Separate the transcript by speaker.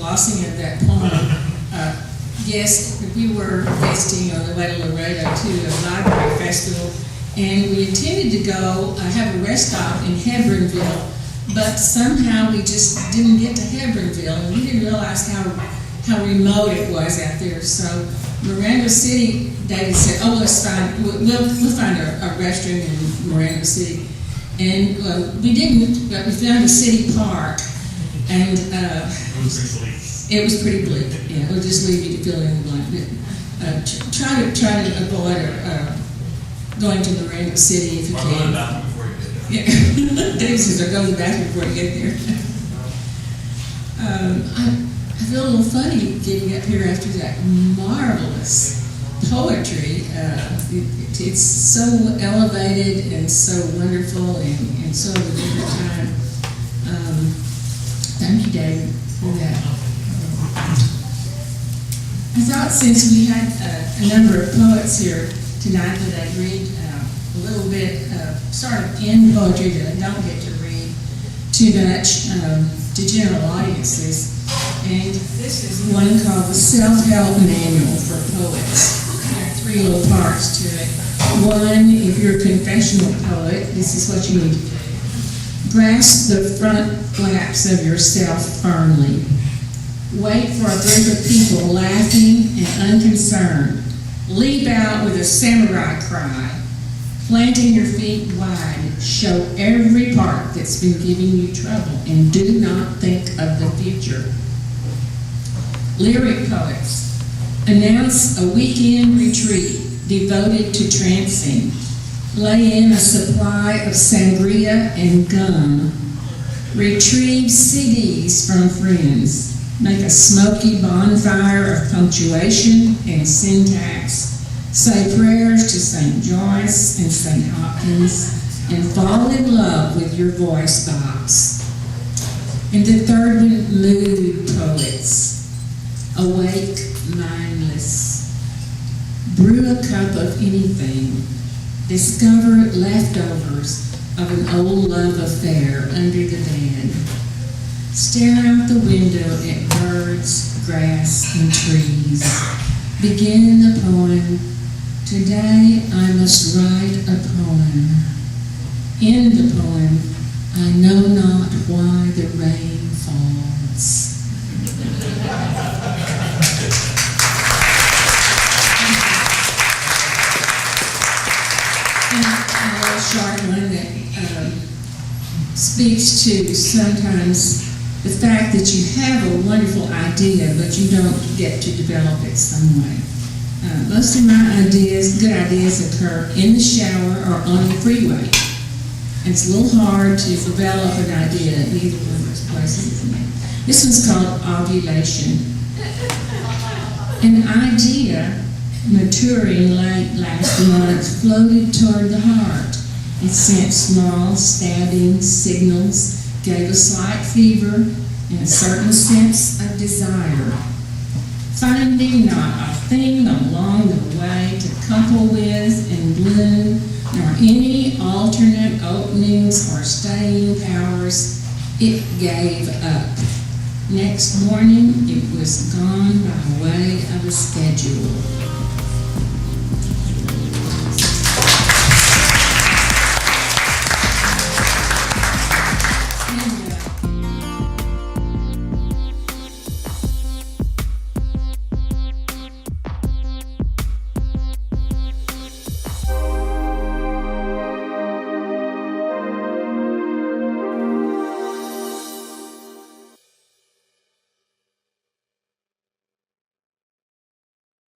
Speaker 1: glossing of that poem. Yes, we were visiting on the way to Laredo to a library festival, and we intended to go have a rest stop in Hebronville, but somehow we just didn't get to Hebronville, and we didn't realize how remote it was out there. So Miranda City, David said, "Oh, we'll find a restaurant in Miranda City," and we didn't. But we found a city park, and it was pretty bleak. Yeah, we'll just leave you to fill in the blank. Try to avoid going to Miranda City if you can.
Speaker 2: Go to the bathroom before you get there.
Speaker 1: Yeah, Dave says, "Go to the bathroom before you get there." I feel a little funny getting up here after that marvelous poetry. It's so elevated and so wonderful and so of a different time. Thank you, Dave, for that. I thought since we had a number of poets here tonight that I'd read a little bit sort of in poetry that I don't get to read too much to general audiences. And this is one called the Self-Help Manual for Poets. There are 3 little parts to it. One, if you're a confessional poet, this is what you need to do. Grasp the front flaps of yourself firmly. Wait for a group of people laughing and unconcerned. Leap out with a samurai cry. Planting your feet wide, show every part that's been giving you trouble, and do not think of the future. Lyric poets, announce a weekend retreat devoted to trancing. Lay in a supply of sangria and gum. Retrieve CDs from friends. Make a smoky bonfire of punctuation and syntax. Say prayers to St. Joyce and St. Hopkins, and fall in love with your voice box. And the third one, mood poets. Awake, mindless. Brew a cup of anything. Discover leftovers of an old love affair under the bed. Stare out the window at birds, grass, and trees. Begin the poem, "Today I must write a poem." In the poem, "I know not why the rain falls." And a little short one that speaks to sometimes the fact that you have a wonderful idea, but you don't get to develop it some way. Most of my good ideas occur in the shower or on the freeway. It's a little hard to develop an idea in either one of those places. This one's called ovulation. An idea maturing late last month floated toward the heart. It sent small stabbing signals, gave a slight fever and a certain sense of desire. Finding not a thing along the way to couple with and bloom, nor any alternate openings or staying powers, it gave up. Next morning, it was gone by way of a schedule.